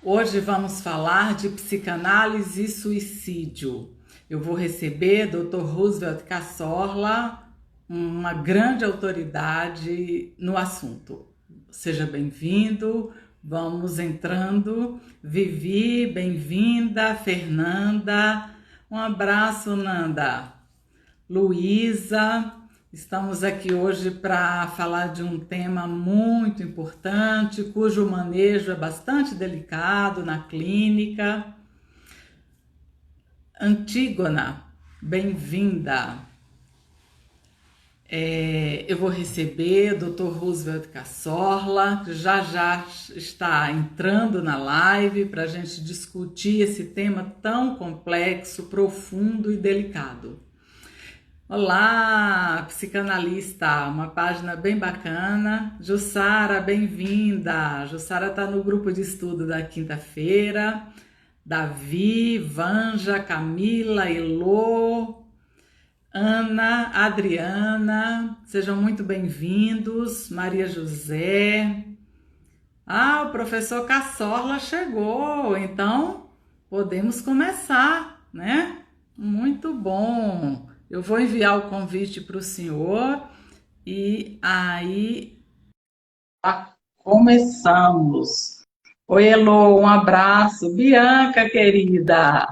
Hoje vamos falar de psicanálise e suicídio. Eu vou receber Dr. Roosevelt Cassorla, uma grande autoridade no assunto. Seja bem-vindo, vamos entrando. Vivi, bem-vinda. Fernanda, um abraço, Nanda. Luísa, estamos aqui hoje para falar de um tema muito importante, cujo manejo é bastante delicado na clínica. Antígona, bem-vinda. Eu vou receber o Dr. Roosevelt Cassorla, que já está entrando na live para a gente discutir esse tema tão complexo, profundo e delicado. Olá, psicanalista, uma página bem bacana. Jussara, bem-vinda. Jussara está no grupo de estudo da quinta-feira. Davi, Vanja, Camila, Elô, Ana, Adriana, sejam muito bem-vindos. Maria José. Ah, o professor Cassorla chegou, então podemos começar, né? Muito bom. Eu vou enviar o convite para o senhor e aí começamos. Oi, Elô, um abraço. Bianca, querida.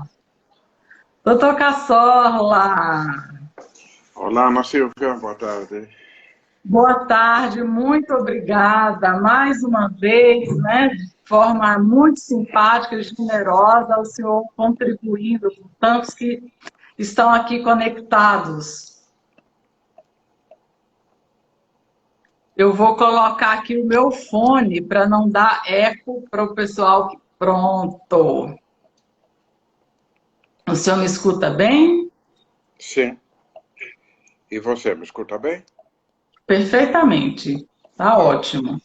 Doutor Cassorla, Olá, Ana Silvia, boa tarde. boa tarde, muito obrigada mais uma vez, né? De forma muito simpática e generosa, o senhor contribuindo com tantos que estão aqui conectados. Eu vou colocar aqui o meu fone para não dar eco para o pessoal. Pronto. O senhor me escuta bem? Sim. E você, me escuta bem? Perfeitamente. Tá ótimo.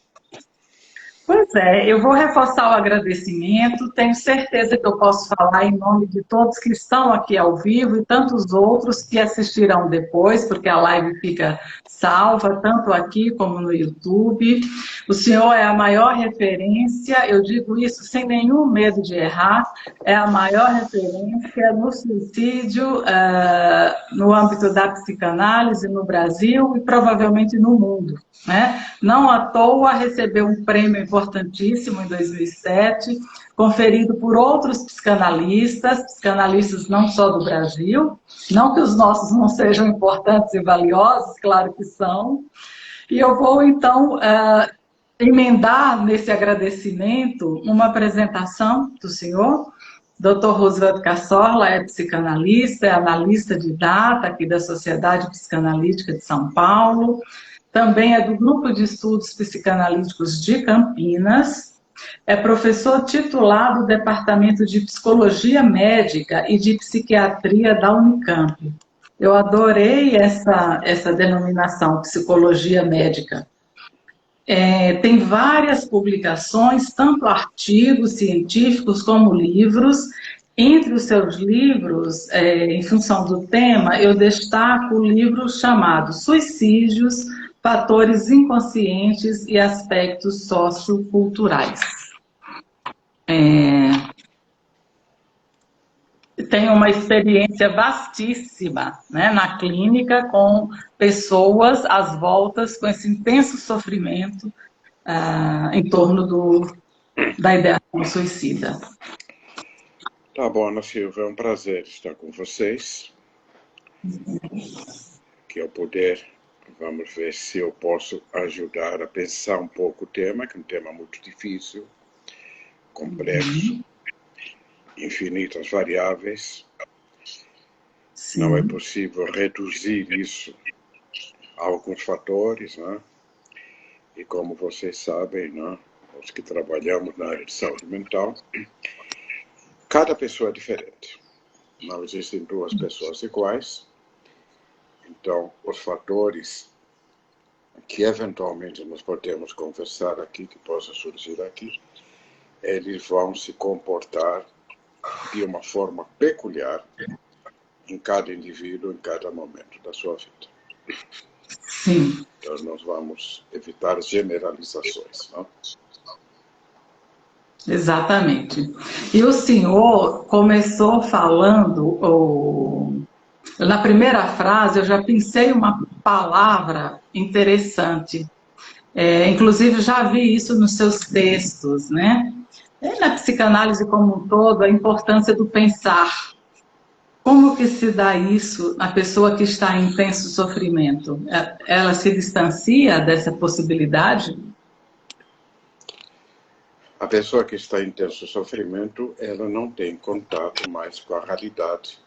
Pois é, eu vou reforçar o agradecimento. Tenho certeza que eu posso falar em nome de todos que estão aqui ao vivo e tantos outros que assistirão depois, porque a live fica salva, tanto aqui como no YouTube. O senhor é a maior referência, eu digo isso sem nenhum medo de errar, é a maior referência no suicídio, no âmbito da psicanálise no Brasil e provavelmente no mundo, né? Não à toa recebeu um prêmio importantíssimo em 2007, conferido por outros psicanalistas não só do Brasil, não que os nossos não sejam importantes e valiosos, claro que são. E eu vou, então, emendar nesse agradecimento uma apresentação do senhor. Dr. Roosevelt Cassorla é psicanalista, é analista de data aqui da Sociedade Psicanalítica de São Paulo, também é do Grupo de Estudos Psicanalíticos de Campinas, é professor titular do Departamento de Psicologia Médica e de Psiquiatria da Unicamp. Eu adorei essa denominação, psicologia médica. Tem várias publicações, tanto artigos científicos como livros. Entre os seus livros, em função do tema, eu destaco o livro chamado Suicídios, Fatores Inconscientes e Aspectos Socioculturais. Tenho uma experiência vastíssima, né, na clínica com pessoas às voltas com esse intenso sofrimento em torno da ideação suicida. Tá bom, Ana Silvia, é um prazer estar com vocês. Que eu puder, vamos ver se eu posso ajudar a pensar um pouco o tema, que é um tema muito difícil, complexo, infinitas variáveis. Sim. Não é possível reduzir isso a alguns fatores, né? E como vocês sabem, né, os que trabalhamos na área de saúde mental, cada pessoa é diferente. Não existem duas pessoas iguais. Então, os fatores que eventualmente nós podemos conversar aqui, que possa surgir aqui, eles vão se comportar de uma forma peculiar em cada indivíduo, em cada momento da sua vida. Sim. Então, nós vamos evitar generalizações, não? Exatamente. E o senhor começou falando, na primeira frase, eu já pensei uma palavra interessante. Inclusive, já vi isso nos seus textos, né? Na psicanálise como um todo, a importância do pensar. Como que se dá isso na pessoa que está em intenso sofrimento? Ela se distancia dessa possibilidade? A pessoa que está em intenso sofrimento, ela não tem contato mais com a realidade.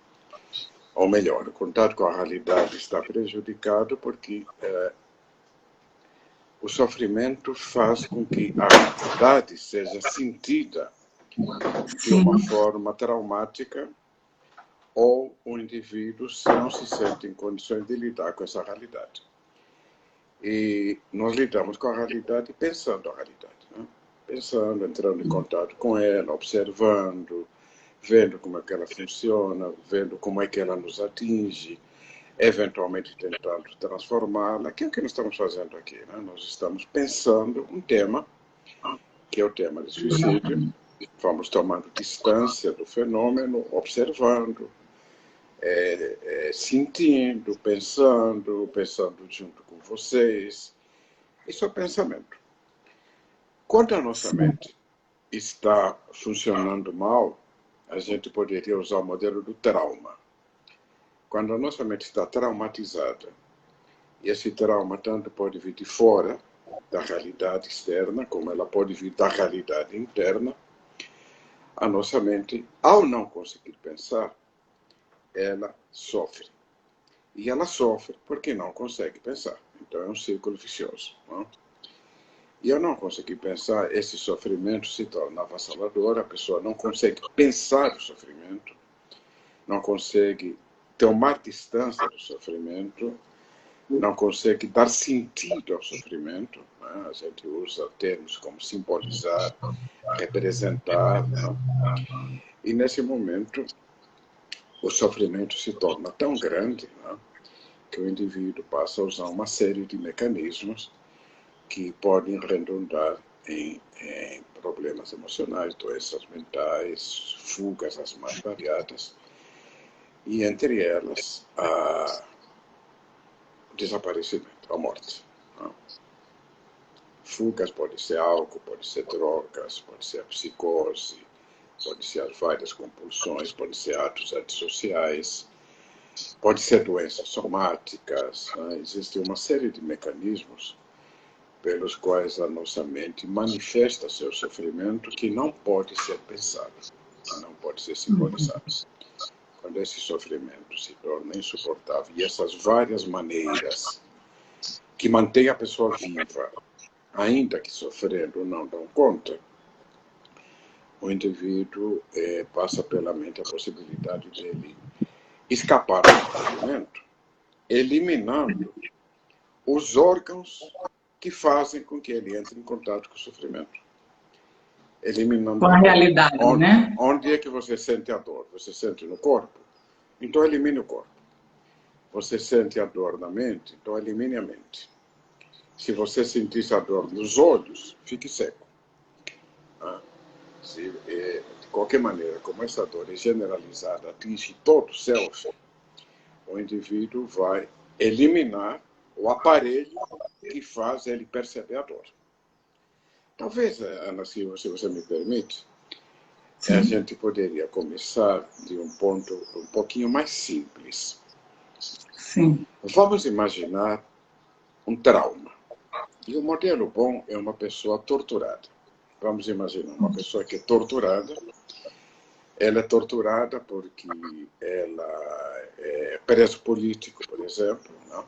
Ou melhor, o contato com a realidade está prejudicado porque o sofrimento faz com que a realidade seja sentida de Sim, uma forma traumática, ou o indivíduo não se sente em condições de lidar com essa realidade. E nós lidamos com a realidade pensando a realidade, né? Pensando, entrando em contato com ela, observando, vendo como é que ela funciona, vendo como é que ela nos atinge, eventualmente tentando transformá-la, que é o que nós estamos fazendo aqui, né? Nós estamos pensando um tema, que é o tema do suicídio, vamos tomando distância do fenômeno, observando, sentindo, pensando junto com vocês. Isso é pensamento. Quando a nossa sim. mente está funcionando mal, a gente poderia usar o modelo do trauma. Quando a nossa mente está traumatizada, e esse trauma tanto pode vir de fora, da realidade externa, como ela pode vir da realidade interna, a nossa mente, ao não conseguir pensar, ela sofre. E ela sofre porque não consegue pensar. Então é um círculo vicioso. Não? E ao não conseguir pensar, esse sofrimento se torna avassalador, a pessoa não consegue pensar o sofrimento, não consegue tomar distância do sofrimento, não consegue dar sentido ao sofrimento. Né? A gente usa termos como simbolizar, representar. Né? E nesse momento, o sofrimento se torna tão grande, né, que o indivíduo passa a usar uma série de mecanismos que podem redundar em problemas emocionais, doenças mentais, fugas as mais variadas, e entre elas o desaparecimento, a morte. Não? Fugas pode ser álcool, pode ser drogas, pode ser a psicose, pode ser as várias compulsões, pode ser atos antissociais, pode ser doenças somáticas. Né? Existe uma série de mecanismos pelos quais a nossa mente manifesta seu sofrimento que não pode ser pensado, não pode ser simbolizado. Quando esse sofrimento se torna insuportável, e essas várias maneiras que mantêm a pessoa viva, ainda que sofrendo, não dão conta, o indivíduo passa pela mente a possibilidade dele escapar do sofrimento, eliminando os órgãos que fazem com que ele entre em contato com o sofrimento. Eliminando Com a a dor. realidade, né? Onde é que você sente a dor? Você sente no corpo? Então elimine o corpo. Você sente a dor na mente? Então elimine a mente. Se você sentisse a dor nos olhos, fique seco. De qualquer maneira, como essa dor é generalizada, atinge todo o self, o indivíduo vai eliminar o aparelho que faz ele perceber a dor. Talvez, Ana Silva, se você me permite, a Sim. gente poderia começar de um ponto um pouquinho mais simples. Sim. Vamos imaginar um trauma. E o modelo bom é uma pessoa torturada. Vamos imaginar uma pessoa que é torturada. Ela é torturada porque ela é preso político, por exemplo. Não?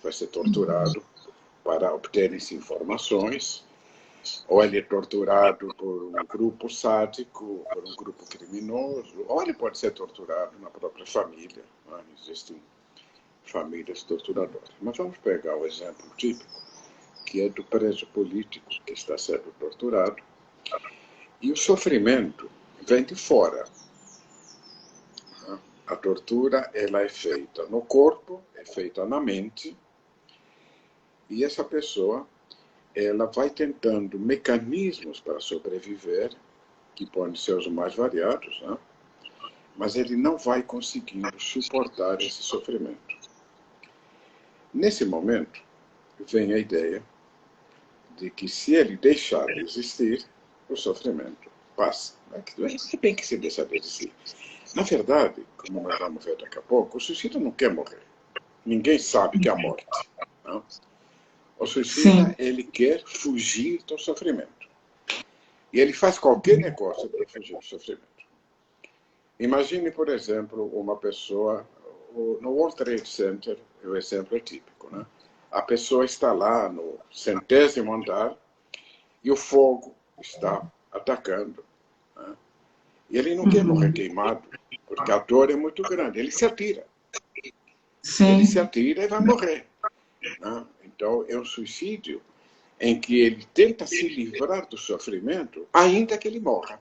Vai ser torturado para obter-se informações. Ou ele é torturado por um grupo sádico, por um grupo criminoso, ou ele pode ser torturado na própria família. Não? Existem famílias torturadoras. Mas vamos pegar o exemplo típico, que é do preso político que está sendo torturado. E o sofrimento vem de fora. A tortura ela é feita no corpo, é feita na mente, e essa pessoa ela vai tentando mecanismos para sobreviver que podem ser os mais variados, né? Mas ele não vai conseguindo suportar esse sofrimento. Nesse momento, vem a ideia de que se ele deixar de existir, o sofrimento passa. É bem que se deixa de existir. Na verdade, como nós vamos ver daqui a pouco, o suicida não quer morrer. Ninguém sabe que é a morte. Não? O suicida, ele quer fugir do sofrimento. E ele faz qualquer negócio para fugir do sofrimento. Imagine, por exemplo, uma pessoa, no World Trade Center, o exemplo é típico, né? A pessoa está lá no 100º andar e o fogo está atacando. Né? E ele não quer morrer queimado, porque a dor é muito grande. Ele se atira. Sim. Ele se atira e vai morrer. Né? Então, é um suicídio em que ele tenta se livrar do sofrimento, ainda que ele morra.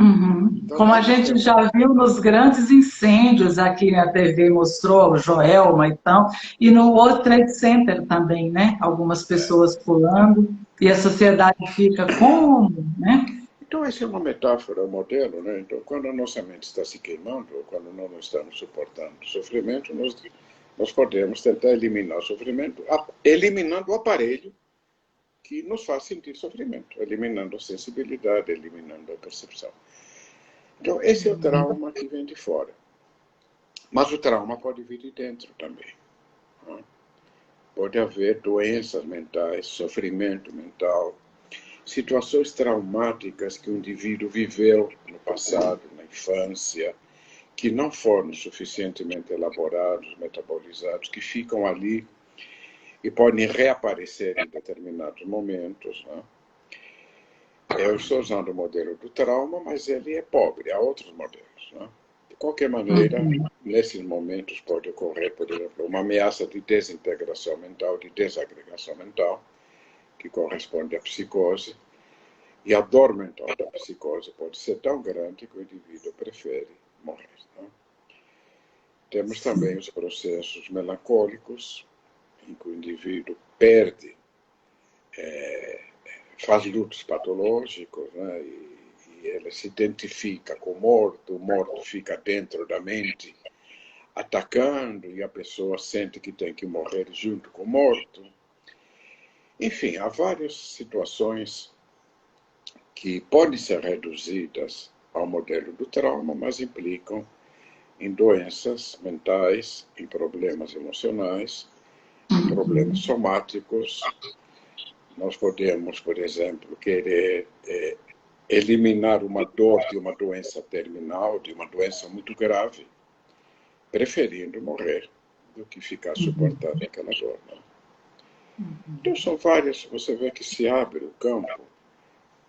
Então, como a gente já viu nos grandes incêndios, aqui na TV mostrou, o Joelma e tal, e no World Trade Center também, né? Algumas pessoas pulando, e a sociedade fica como, né? Então, essa é uma metáfora, um modelo, né? Então, quando a nossa mente está se queimando, ou quando não estamos suportando o sofrimento, nós podemos tentar eliminar o sofrimento, eliminando o aparelho que nos faz sentir sofrimento, eliminando a sensibilidade, eliminando a percepção. Então, esse é o trauma que vem de fora. Mas o trauma pode vir de dentro também. Né? Pode haver doenças mentais, sofrimento mental, situações traumáticas que o indivíduo viveu no passado, na infância, que não foram suficientemente elaborados, metabolizados, que ficam ali e podem reaparecer em determinados momentos. Né? Eu estou usando o modelo do trauma, mas ele é pobre, há outros modelos. Né? De qualquer maneira, nesses momentos pode ocorrer, por exemplo, uma ameaça de desintegração mental, de desagregação mental, que corresponde à psicose, e a dor mental da psicose pode ser tão grande que o indivíduo prefere morrer. Né? Temos também os processos melancólicos, em que o indivíduo perde, faz lutos patológicos, né? E ele se identifica com o morto fica dentro da mente, atacando, e a pessoa sente que tem que morrer junto com o morto. Enfim, há várias situações que podem ser reduzidas ao modelo do trauma, mas implicam em doenças mentais, em problemas emocionais, em problemas somáticos. Nós podemos, por exemplo, querer eliminar uma dor de uma doença terminal, de uma doença muito grave, preferindo morrer do que ficar suportando aquela dor. Né? Então, são várias, você vê que se abre o campo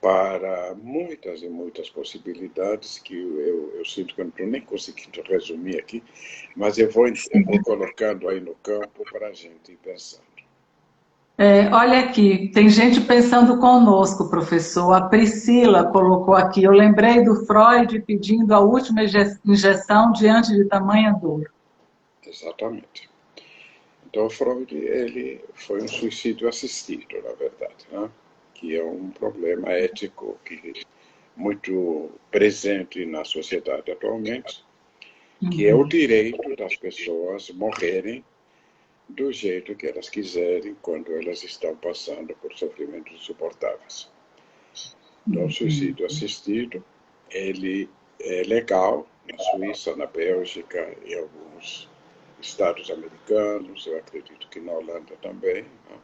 para muitas e muitas possibilidades que eu sinto que eu não estou nem conseguindo resumir aqui, mas eu vou colocando aí no campo para a gente ir pensando. Olha aqui, tem gente pensando conosco, professor. A Priscila colocou aqui, eu lembrei do Freud pedindo a última injeção diante de tamanha dor. Exatamente. Então, o Freud, ele foi um suicídio assistido, na verdade, né? Que é um problema ético que muito presente na sociedade atualmente, que é o direito das pessoas morrerem do jeito que elas quiserem quando elas estão passando por sofrimentos insuportáveis. Então, o suicídio assistido, ele é legal na Suíça, na Bélgica e alguns estados americanos, eu acredito que na Holanda também. Né?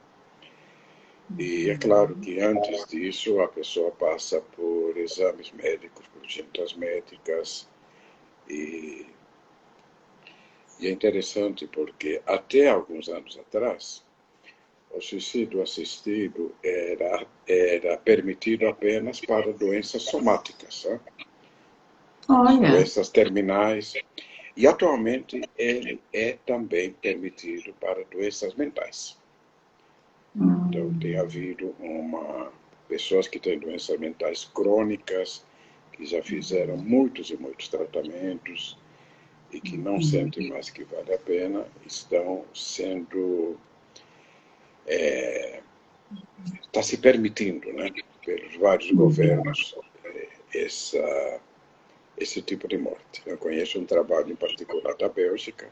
E é claro que antes disso a pessoa passa por exames médicos, por juntas médicas, e é interessante porque até alguns anos atrás o suicídio assistido era permitido apenas para doenças somáticas, né? Doenças terminais, e atualmente ele é também permitido para doenças mentais. Então, tem havido pessoas que têm doenças mentais crônicas, que já fizeram muitos e muitos tratamentos e que não sentem mais que vale a pena, estão sendo... está se permitindo, né, pelos vários governos esse tipo de morte. Eu conheço um trabalho em particular da Bélgica,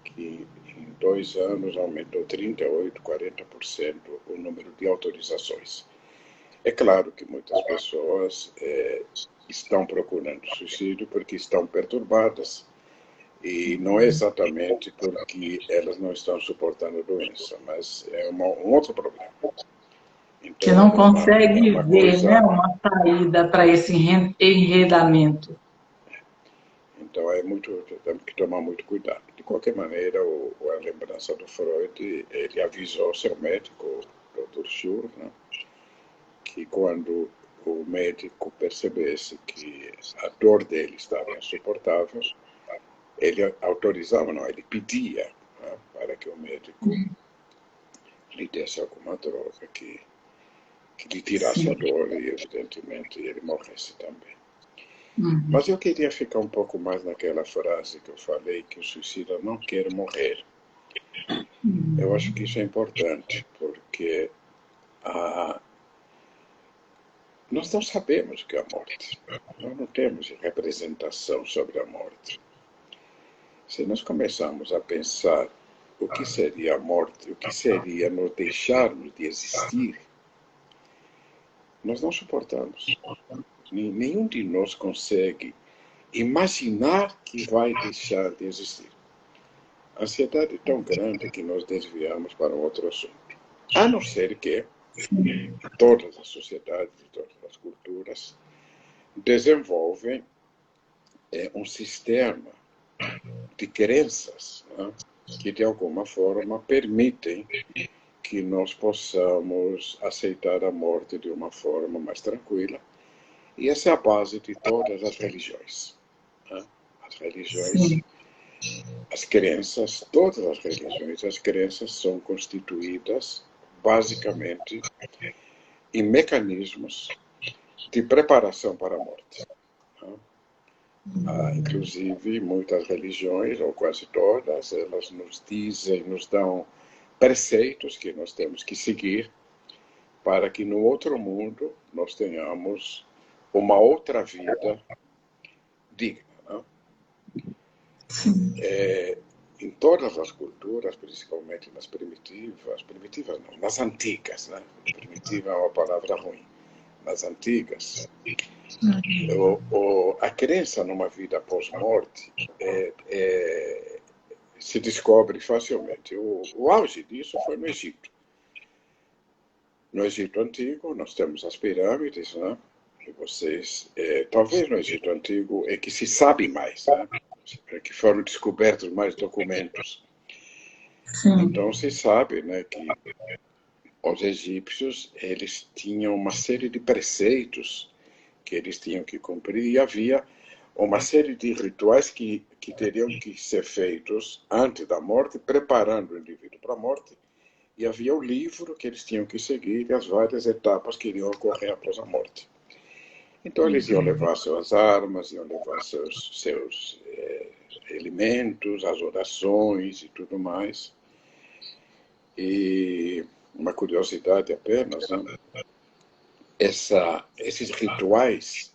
que em 2 anos aumentou 38%, 40% o número de autorizações. É claro que muitas pessoas estão procurando suicídio porque estão perturbadas, e não é exatamente porque elas não estão suportando a doença, mas é um outro problema. Então, que não consegue uma ver, coisa, né, uma saída para esse enredamento. Então, temos que tomar muito cuidado. De qualquer maneira, a lembrança do Freud, ele avisou ao seu médico, o Dr. Schur, né, que quando o médico percebesse que a dor dele estava insuportável, ele autorizava, não, ele pedia, né, para que o médico lhe desse alguma droga que lhe tirasse a dor e, evidentemente, ele morresse também. Mas eu queria ficar um pouco mais naquela frase que eu falei, que o suicida não quer morrer. Eu acho que isso é importante, porque nós não sabemos o que é a morte. Nós não temos representação sobre a morte. Se nós começarmos a pensar o que seria a morte, o que seria nos deixarmos de existir, nós não suportamos. Nenhum de nós consegue imaginar que vai deixar de existir. A ansiedade é tão grande que nós desviamos para um outro assunto. A não ser que todas as sociedades e todas as culturas desenvolvem um sistema de crenças, né, que de alguma forma permitem que nós possamos aceitar a morte de uma forma mais tranquila. E essa é a base de todas as religiões. Né? As religiões, as crenças, todas as crenças são constituídas basicamente em mecanismos de preparação para a morte. Inclusive, muitas religiões, ou quase todas, elas nos dizem, nos dão preceitos que nós temos que seguir para que no outro mundo nós tenhamos uma outra vida digna. Não? Em todas as culturas, principalmente nas primitivas não, nas antigas, né? Primitiva é uma palavra ruim, nas antigas, a crença numa vida pós-morte se descobre facilmente. O auge disso foi no Egito. No Egito Antigo, nós temos as pirâmides, né? E vocês, talvez no Egito Antigo é que se sabe mais, né? É que foram descobertos mais documentos. Então se sabe, né, que os egípcios, eles tinham uma série de preceitos que eles tinham que cumprir, e havia uma série de rituais que teriam que ser feitos antes da morte, preparando o indivíduo para a morte, e havia o livro que eles tinham que seguir e as várias etapas que iriam ocorrer após a morte. Então eles iam levar suas armas, iam levar seus elementos, as orações e tudo mais. E uma curiosidade apenas, né? Esses rituais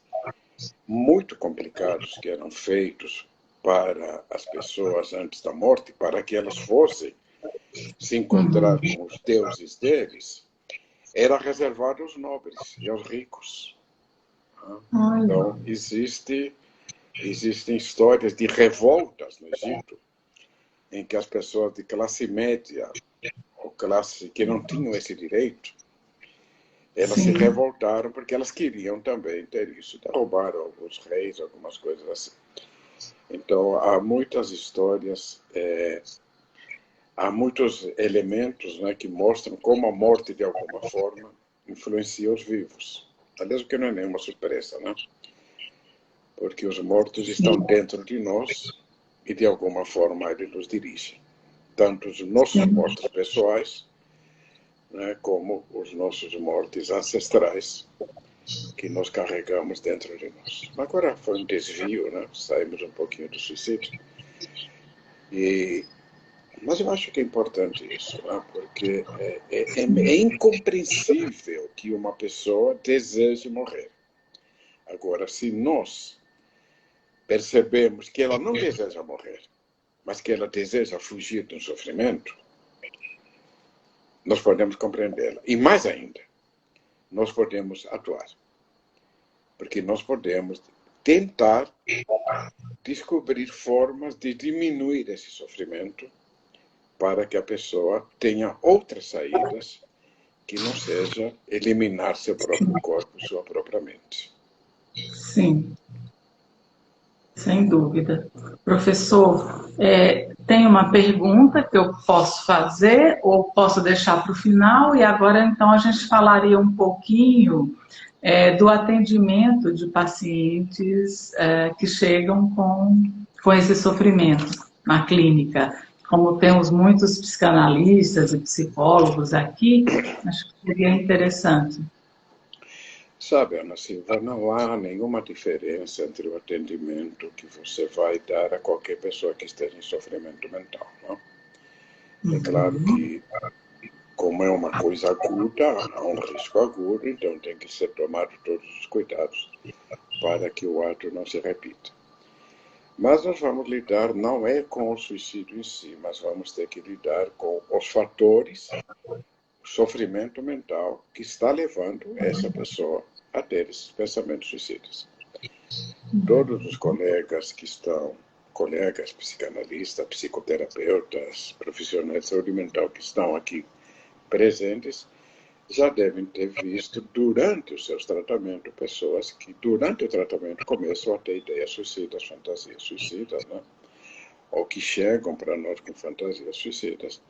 muito complicados que eram feitos para as pessoas antes da morte, para que elas fossem se encontrar com os deuses deles, era reservado aos nobres e aos ricos. Então, existem histórias de revoltas no Egito, em que as pessoas de classe média, ou classe que não tinham esse direito, elas se revoltaram porque elas queriam também ter isso. Roubaram alguns reis, algumas coisas assim. Então, há muitas histórias, há muitos elementos, né, que mostram como a morte, de alguma forma, influencia os vivos. Aliás, o que não é nenhuma surpresa, né? Porque os mortos estão dentro de nós e, de alguma forma, eles nos dirigem. Tanto os nossos mortos pessoais, né, como os nossos mortos ancestrais, que nós carregamos dentro de nós. Agora foi um desvio, né? Saímos um pouquinho do suicídio. Mas eu acho que é importante isso, né? Porque é incompreensível que uma pessoa deseje morrer. Agora, se nós percebemos que ela não deseja morrer, mas que ela deseja fugir do sofrimento, nós podemos compreendê-la. E mais ainda, nós podemos atuar. Porque nós podemos tentar descobrir formas de diminuir esse sofrimento para que a pessoa tenha outras saídas que não seja eliminar seu próprio corpo, sua própria mente. Sim, sem dúvida. Professor, tem uma pergunta que eu posso fazer ou posso deixar para o final, e agora então a gente falaria um pouquinho do atendimento de pacientes que chegam com esse sofrimento na clínica. Como temos muitos psicanalistas e psicólogos aqui, acho que seria interessante. Sabe, Ana Silva, não há nenhuma diferença entre o atendimento que você vai dar a qualquer pessoa que esteja em sofrimento mental. Não? É claro que, como é uma coisa aguda, há um risco agudo, então tem que ser tomado todos os cuidados para que o ato não se repita. Mas nós vamos lidar, não é com o suicídio em si, mas vamos ter que lidar com os fatores, o sofrimento mental que está levando essa pessoa a ter esses pensamentos suicidas. Todos os colegas que estão, colegas psicanalistas, psicoterapeutas, profissionais de saúde mental que estão aqui presentes, já devem ter visto durante os seus tratamentos pessoas que durante o tratamento começam a ter ideias suicidas, fantasias suicidas, né? Ou que chegam para nós com fantasias suicidas.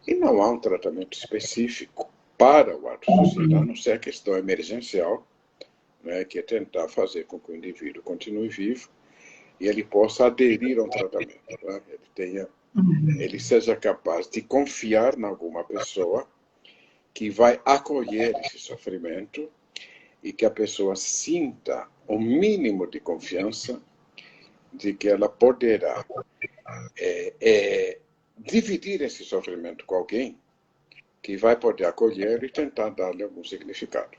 E não há um tratamento específico para o ato suicida, a não ser a questão emergencial, né, que é tentar fazer com que o indivíduo continue vivo e ele possa aderir a um tratamento, né? Ele seja capaz de confiar em alguma pessoa que vai acolher esse sofrimento e que a pessoa sinta o mínimo de confiança de que ela poderá dividir esse sofrimento com alguém que vai poder acolher e tentar dar-lhe algum significado.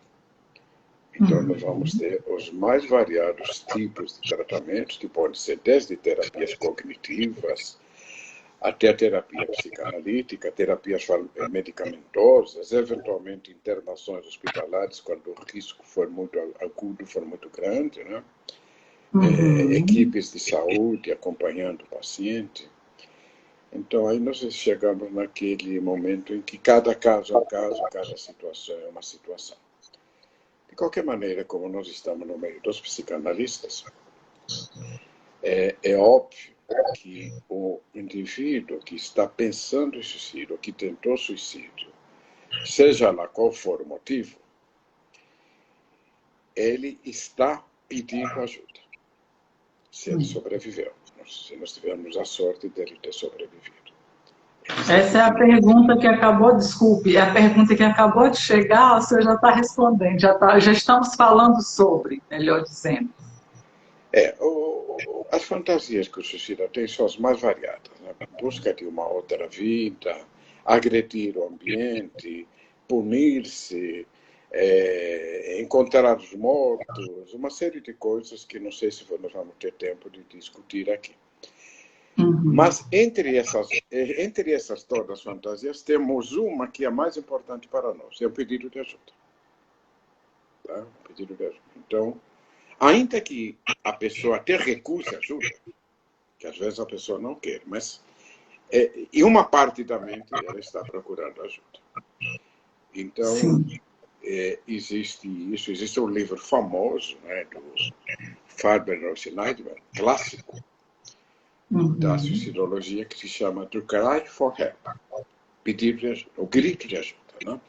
Então, nós vamos ter os mais variados tipos de tratamentos, que podem ser desde terapias cognitivas, até a terapia psicanalítica, terapias medicamentosas, eventualmente internações hospitalares, quando o risco for muito agudo, for muito grande, né? Equipes de saúde acompanhando o paciente. Então, aí nós chegamos naquele momento em que cada caso é um caso, cada situação é uma situação. De qualquer maneira, como nós estamos no meio dos psicanalistas, é óbvio que o indivíduo que está pensando em suicídio, que tentou suicídio, seja lá qual for o motivo, ele está pedindo ajuda, se ele sobreviveu, se nós tivermos a sorte dele ter sobrevivido. Essa é a pergunta que acabou, desculpe, é a pergunta que acabou de chegar, o senhor já está respondendo, já estamos falando sobre, melhor dizendo. As fantasias que o suicida tem são as mais variadas, né? Busca de uma outra vida, agredir o ambiente, punir-se, encontrar os mortos, uma série de coisas que não sei se nós vamos ter tempo de discutir aqui. Mas entre essas todas as fantasias, temos uma que é mais importante para nós, é o pedido de ajuda. Tá? O pedido de ajuda. Então, ainda que a pessoa até recuse ajuda, que às vezes a pessoa não quer, mas em uma parte da mente ela está procurando ajuda. Então, existe isso, existe um livro famoso, né, do Faber-Schneiderman, clássico, da suicidologia, que se chama To Cry for Help, pedir de ajuda, o grito de ajuda. Né?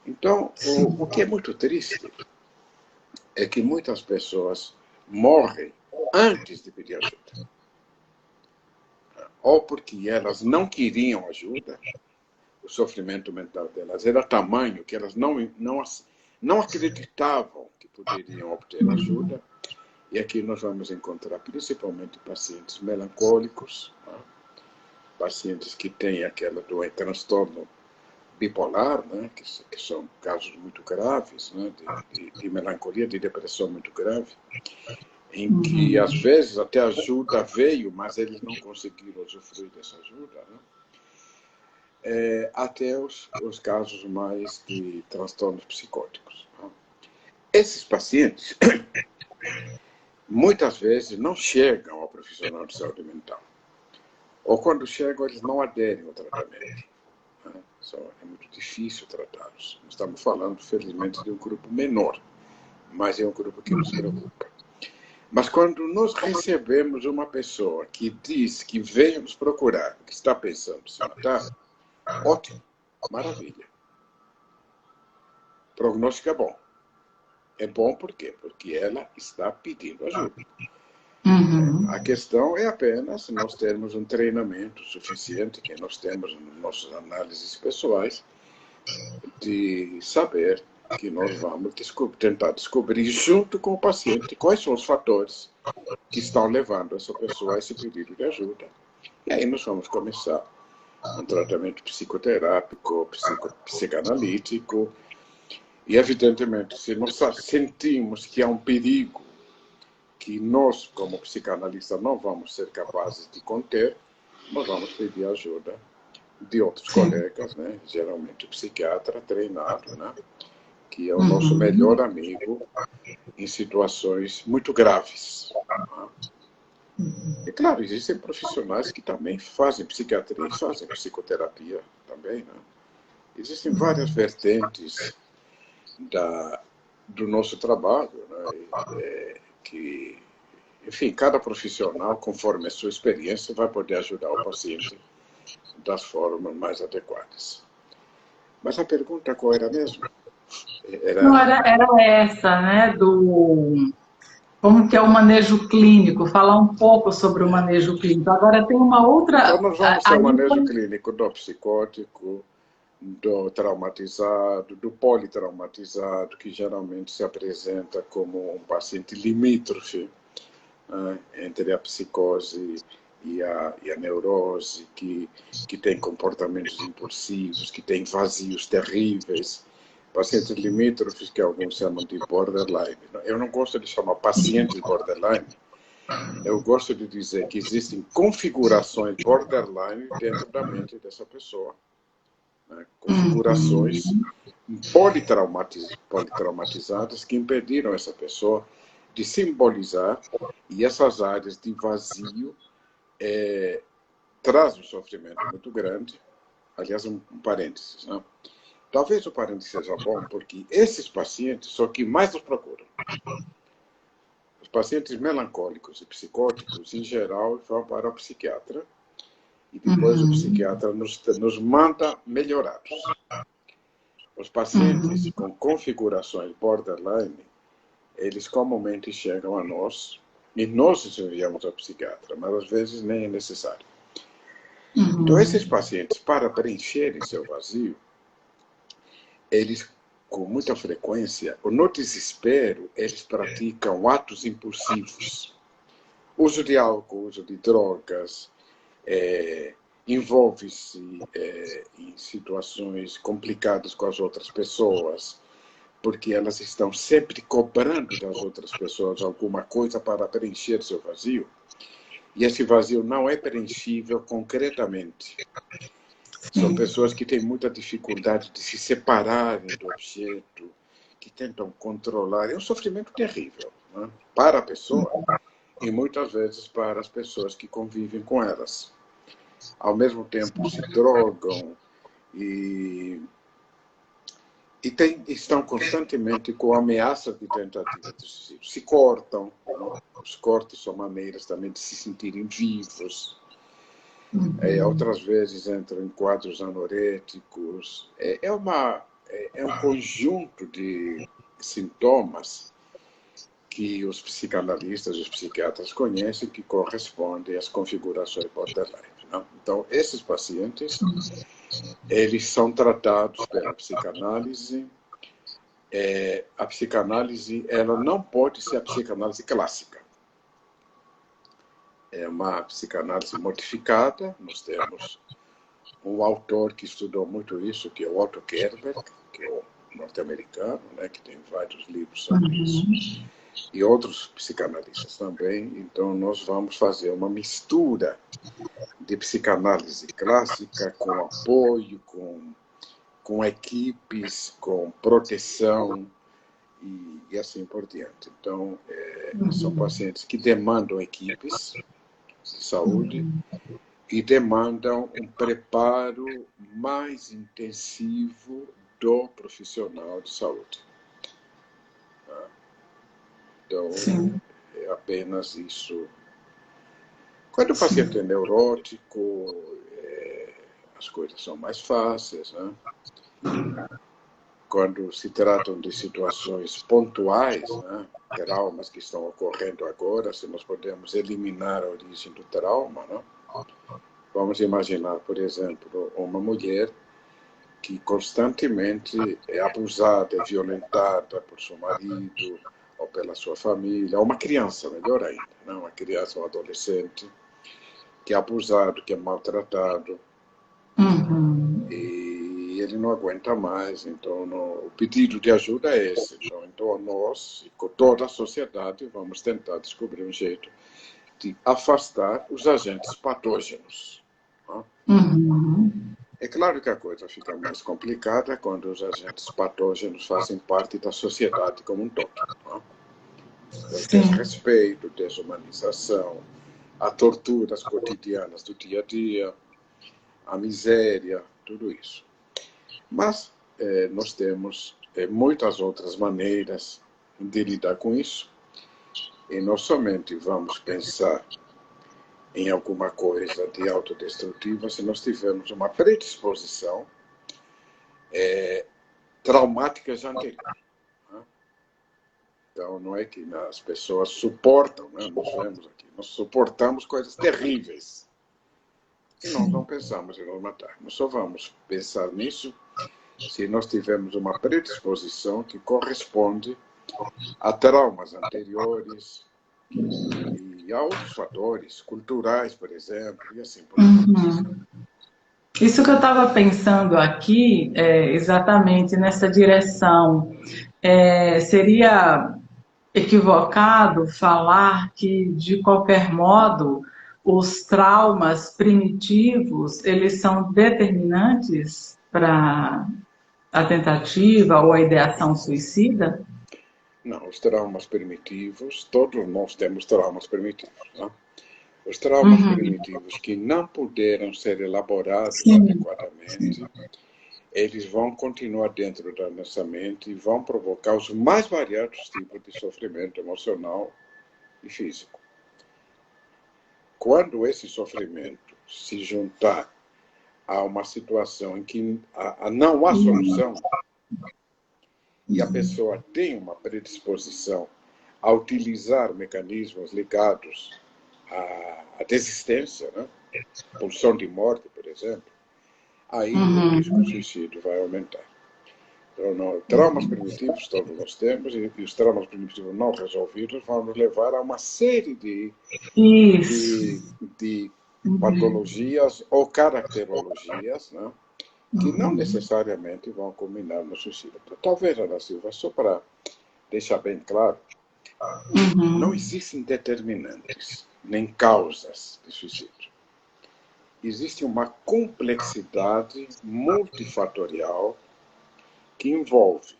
Então, o que é muito triste é que muitas pessoas morrem antes de pedir ajuda. Ou porque elas não queriam ajuda, o sofrimento mental delas era tamanho que elas não acreditavam que poderiam obter ajuda. E aqui nós vamos encontrar principalmente pacientes melancólicos, né? Pacientes que têm aquele transtorno bipolar, né, que são casos muito graves, né, de melancolia, de depressão muito grave, em que, às vezes, até a ajuda veio, mas eles não conseguiram usufruir dessa ajuda, né? Até os casos mais de transtornos psicóticos, né? Esses pacientes, muitas vezes, não chegam ao profissional de saúde mental. Ou, quando chegam, eles não aderem ao tratamento. É muito difícil tratá-los. Estamos falando, felizmente, de um grupo menor, mas é um grupo que nos preocupa. Mas quando nós recebemos uma pessoa que diz que veio nos procurar, que está pensando em se matar, ótimo, maravilha. O prognóstico é bom. É bom por quê? Porque ela está pedindo ajuda. A questão é apenas nós termos um treinamento suficiente, que nós temos nas nossas análises pessoais, de saber que nós vamos tentar descobrir, junto com o paciente, quais são os fatores que estão levando essa pessoa a esse pedido de ajuda. E aí nós vamos começar um tratamento psicoterápico, psicanalítico, e, evidentemente, se nós sentimos que há um perigo que nós, como psicanalistas, não vamos ser capazes de conter, nós vamos pedir ajuda de outros colegas, né? Geralmente o psiquiatra treinado, né? Que é o nosso melhor amigo em situações muito graves. Né? E, claro, existem profissionais que também fazem psiquiatria e fazem psicoterapia também, né? Existem várias vertentes do nosso trabalho, né? Que, enfim, cada profissional, conforme a sua experiência, vai poder ajudar o paciente das formas mais adequadas. Mas a pergunta qual era mesmo? Não, era essa, né, como que é o manejo clínico, falar um pouco sobre o manejo clínico. Agora tem uma outra... Então nós vamos ter o manejo clínico do psicótico, do traumatizado, do politraumatizado, que geralmente se apresenta como um paciente limítrofe, né, entre a psicose e a neurose, que tem comportamentos impulsivos, que tem vazios terríveis. Pacientes limítrofes, que alguns chamam de borderline. Eu não gosto de chamar pacientes borderline, eu gosto de dizer que existem configurações borderline dentro da mente dessa pessoa. Né? Configurações politraumatizadas que impediram essa pessoa de simbolizar, e essas áreas de vazio trazem um sofrimento muito grande. Aliás, um parênteses, né? Talvez o parênteses seja bom, porque esses pacientes são os que mais nos procuram. Os pacientes melancólicos e psicóticos, em geral, vão para o psiquiatra, e depois o psiquiatra nos manda melhorados. Os pacientes com configurações borderline, eles comumente chegam a nós, e nós os enviamos ao psiquiatra, mas às vezes nem é necessário. Então, esses pacientes, para preencherem seu vazio, eles, com muita frequência, no desespero, eles praticam atos impulsivos. Uso de álcool, uso de drogas, envolve-se em situações complicadas com as outras pessoas, porque elas estão sempre cobrando das outras pessoas alguma coisa para preencher seu vazio. E esse vazio não é preenchível concretamente. São pessoas que têm muita dificuldade de se separarem do objeto, que tentam controlar. É um sofrimento terrível, né? Para a pessoa e muitas vezes para as pessoas que convivem com elas. Ao mesmo tempo se drogam e estão constantemente com ameaças de tentativa de suicídio. Se cortam, né? Os cortes são maneiras também de se sentirem vivos. Outras vezes entram em quadros anoréticos. É um conjunto de sintomas que os psicanalistas e os psiquiatras conhecem, que correspondem às configurações borderline. Não? Então, esses pacientes, eles são tratados pela psicanálise. A psicanálise, ela não pode ser a psicanálise clássica. É uma psicanálise modificada. Nós temos um autor que estudou muito isso, que é o Otto Gerber, que é o norte-americano, né, que tem vários livros sobre isso, e outros psicanalistas também. Então, nós vamos fazer uma mistura de psicanálise clássica com apoio, com equipes, com proteção e assim por diante. Então, são pacientes que demandam equipes de saúde e demandam um preparo mais intensivo do profissional de saúde. Então, Sim. é apenas isso. Quando o paciente é neurótico, as coisas são mais fáceis, né? Quando se tratam de situações pontuais, né? Traumas que estão ocorrendo agora, se nós podemos eliminar a origem do trauma, né? Vamos imaginar, por exemplo, uma mulher que constantemente é abusada, é violentada por seu marido ou pela sua família, ou uma criança, melhor ainda, né? Uma criança ou adolescente que é abusado, que é maltratado, e ele não aguenta mais. Então, o pedido de ajuda é esse. Então, nós, e com toda a sociedade, vamos tentar descobrir um jeito de afastar os agentes patógenos. É claro que a coisa fica mais complicada quando os agentes patógenos fazem parte da sociedade como um todo. O desrespeito, desumanização, a torturas cotidianas do dia a dia, a miséria, tudo isso. Mas nós temos muitas outras maneiras de lidar com isso, e nós somente vamos pensar em alguma coisa de autodestrutiva se nós tivermos uma predisposição traumática já anterior. Né? Então, não é que as pessoas suportam, né? Nós vemos aqui, nós suportamos coisas terríveis e nós não pensamos em nos matar. Nós só vamos pensar nisso se nós tivermos uma predisposição que corresponde a traumas anteriores e a outros fatores culturais, por exemplo, e assim por diante. Isso que eu estava pensando aqui, exatamente nessa direção, seria equivocado falar que, de qualquer modo, os traumas primitivos, eles são determinantes para a tentativa ou a ideação suicida? Não, os traumas primitivos, todos nós temos traumas primitivos. Né? Os traumas primitivos que não puderam ser elaborados adequadamente, eles vão continuar dentro da nossa mente e vão provocar os mais variados tipos de sofrimento emocional e físico. Quando esse sofrimento se juntar a uma situação em que não há solução e a pessoa tem uma predisposição a utilizar mecanismos ligados à desistência, né? Pulsão de morte, por exemplo, aí o risco de suicídio vai aumentar. Então, traumas primitivos todos nós temos, e os traumas primitivos não resolvidos vão nos levar a uma série de patologias ou caracterologias, né? Que não necessariamente vão culminar no suicídio. Talvez, Ana Silva, só para deixar bem claro, não existem determinantes nem causas de suicídio. Existe uma complexidade multifatorial que envolve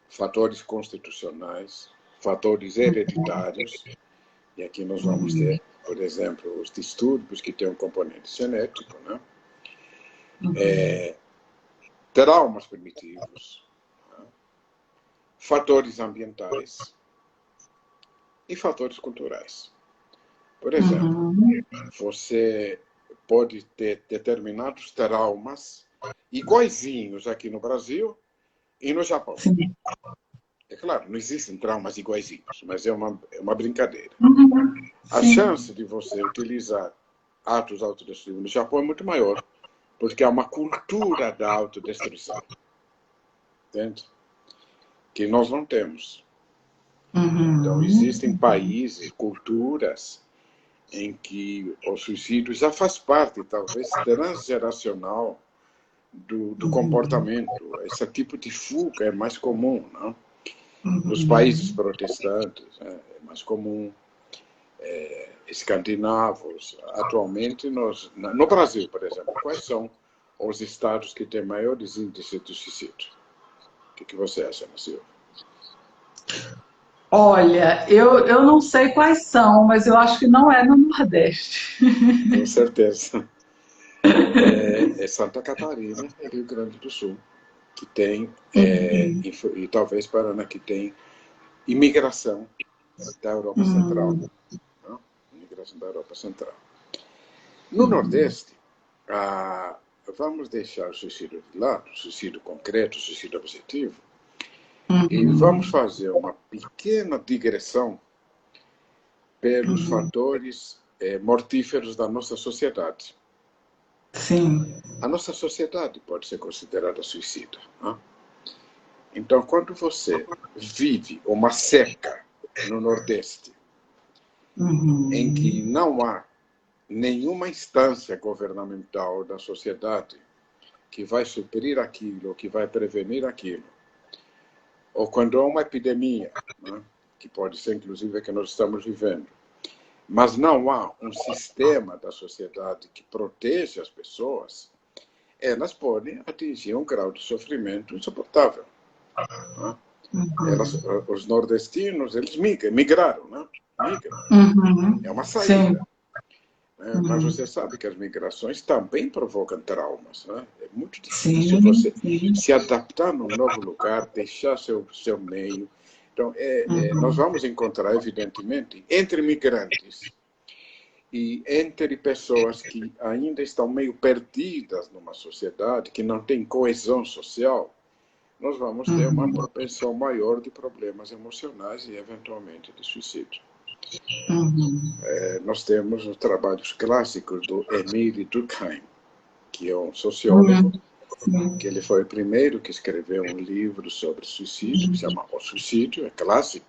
fatores constitucionais, fatores hereditários, e aqui nós vamos ter, por exemplo, os distúrbios que têm um componente genético, né? Traumas primitivos, né? Fatores ambientais e fatores culturais. Por exemplo, você pode ter determinados traumas iguaizinhos aqui no Brasil e no Japão. É claro, não existem traumas iguaizinhos, mas é uma brincadeira. A chance de você utilizar atos autodestrutivos no Japão é muito maior, porque há uma cultura da autodestruição, entende? Que nós não temos. Então, existem países, culturas, em que o suicídio já faz parte, talvez, transgeracional do comportamento. Esse tipo de fuga é mais comum, não? Nos países protestantes é mais comum, escandinavos. Atualmente, no Brasil, por exemplo, quais são os estados que têm maiores índices de suicídio? O que você acha, Silvia? Olha, eu não sei quais são, mas eu acho que não é no Nordeste. Com certeza. É Santa Catarina e Rio Grande do Sul, que tem, e talvez Paraná, que tem imigração da Europa Central. Não? Imigração da Europa Central. No Nordeste, vamos deixar o suicídio de lado, o suicídio concreto, o suicídio objetivo, e vamos fazer uma pequena digressão pelos fatores mortíferos da nossa sociedade. Sim. A nossa sociedade pode ser considerada suicida. Não? Então, quando você vive uma seca no Nordeste, em que não há nenhuma instância governamental da sociedade que vai suprir aquilo, que vai prevenir aquilo, ou quando há uma epidemia, né, que pode ser inclusive a que nós estamos vivendo, mas não há um sistema da sociedade que proteja as pessoas, elas podem atingir um grau de sofrimento insuportável. Né? Os nordestinos, eles migraram, né? Migram. É uma saída. Mas você sabe que as migrações também provocam traumas. Né? É muito difícil você se adaptar num novo lugar, deixar seu meio. Então, nós vamos encontrar, evidentemente, entre migrantes e entre pessoas que ainda estão meio perdidas numa sociedade, que não tem coesão social, nós vamos ter uma propensão maior de problemas emocionais e, eventualmente, de suicídio. Nós temos os trabalhos clássicos do Émile Durkheim, que é um sociólogo, que ele foi o primeiro que escreveu um livro sobre suicídio, que se chama O Suicídio, é clássico.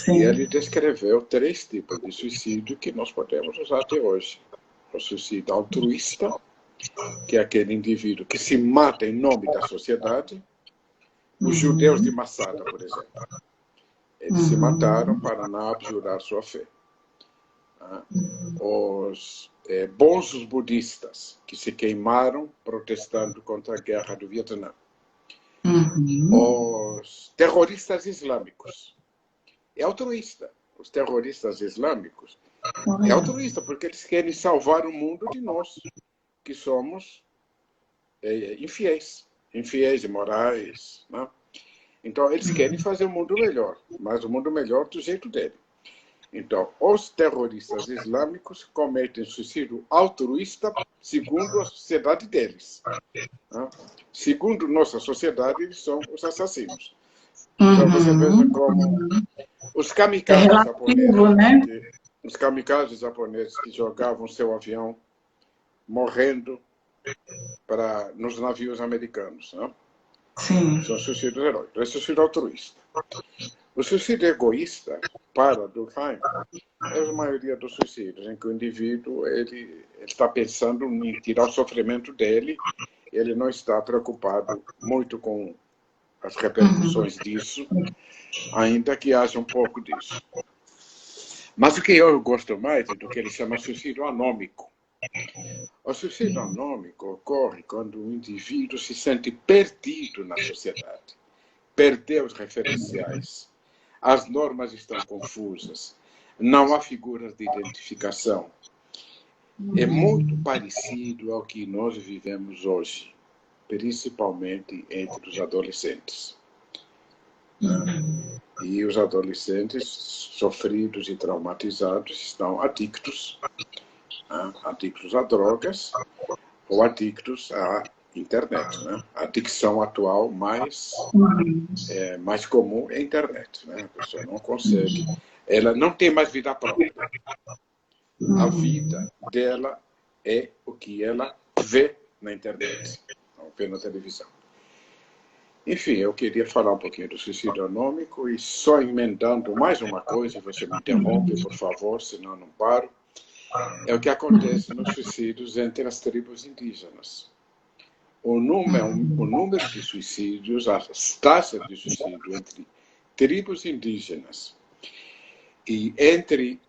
Sim. E ele descreveu 3 tipos de suicídio que nós podemos usar até hoje. O suicídio altruísta, que é aquele indivíduo que se mata em nome da sociedade. Os judeus de Massada, por exemplo. Eles se mataram para não abjurar sua fé. Os bonzos budistas, que se queimaram protestando contra a guerra do Vietnã. Os terroristas islâmicos. É altruísta. Os terroristas islâmicos é altruísta, porque eles querem salvar o mundo de nós, que somos infiéis imorais. Né? Então, eles querem fazer o mundo melhor, mas o mundo melhor do jeito dele. Então, os terroristas islâmicos cometem suicídio altruísta segundo a sociedade deles. Né? Segundo nossa sociedade, eles são os assassinos. Então, você veja como os kamikazes japoneses, né? Os kamikazes japoneses que jogavam seu avião morrendo nos navios americanos. Né? Sim. São suicídios heróicos. É suicídio altruísta. O suicídio egoísta, para Durkheim, é a maioria dos suicídios, em que o indivíduo ele está pensando em tirar o sofrimento dele, ele não está preocupado muito com as repercussões disso, ainda que haja um pouco disso. Mas o que eu gosto mais é do que ele chama suicídio anômico. O suicídio anômico ocorre quando o indivíduo se sente perdido na sociedade, perdeu os referenciais, as normas estão confusas, não há figuras de identificação. É muito parecido ao que nós vivemos hoje, principalmente entre os adolescentes. E os adolescentes sofridos e traumatizados estão adictos a drogas ou adictos à internet. Né? A adicção atual mais comum é a internet. Né? A pessoa não consegue, ela não tem mais vida própria. A vida dela é o que ela vê na internet, ou vê na televisão. Enfim, eu queria falar um pouquinho do suicídio anômico e só emendando mais uma coisa, você me interrompe, por favor, senão eu não paro. É o que acontece nos suicídios entre as tribos indígenas. O número de suicídios, as taxas de suicídio entre tribos indígenas e entre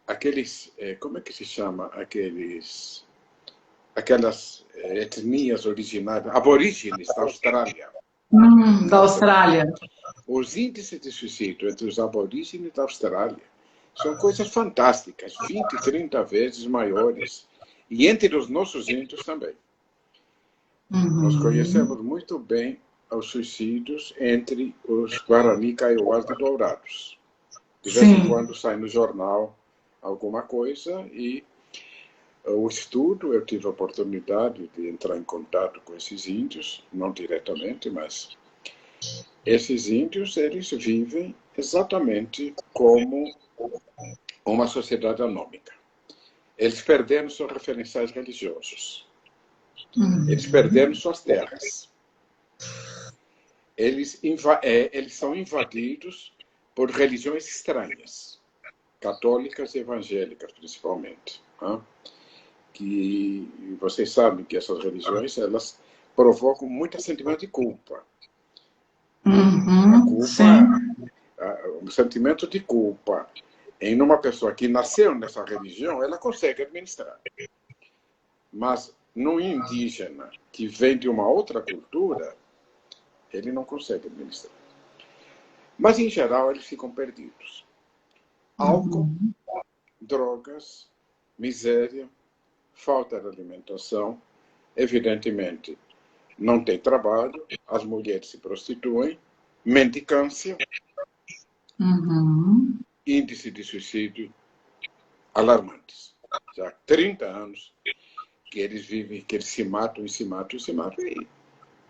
aqueles, como é que se chama? Aquelas etnias originárias, aborígenes da Austrália. Da Austrália. Os índices de suicídio entre os aborígenes da Austrália são coisas fantásticas, 20, 30 vezes maiores. E entre os nossos índios também. Nós conhecemos muito bem os suicídios entre os Guarani Kaiowás de Dourados. De vez em quando sai no jornal alguma coisa e o estudo, eu tive a oportunidade de entrar em contato com esses índios, não diretamente, mas esses índios, eles vivem exatamente como uma sociedade anômica. Eles perderam seus referenciais religiosos. Eles perderam suas terras. Eles são invadidos por religiões estranhas, católicas e evangélicas, principalmente. Que vocês sabem que essas religiões, elas provocam muito sentimento de culpa. O sentimento de culpa em uma pessoa que nasceu nessa religião, ela consegue administrar. Mas no indígena que vem de uma outra cultura, ele não consegue administrar. Mas, em geral, eles ficam perdidos. Álcool, drogas, miséria, falta de alimentação, evidentemente, não tem trabalho, as mulheres se prostituem, mendicância, índice de suicídio alarmantes. Já há 30 anos que eles vivem, que eles se matam e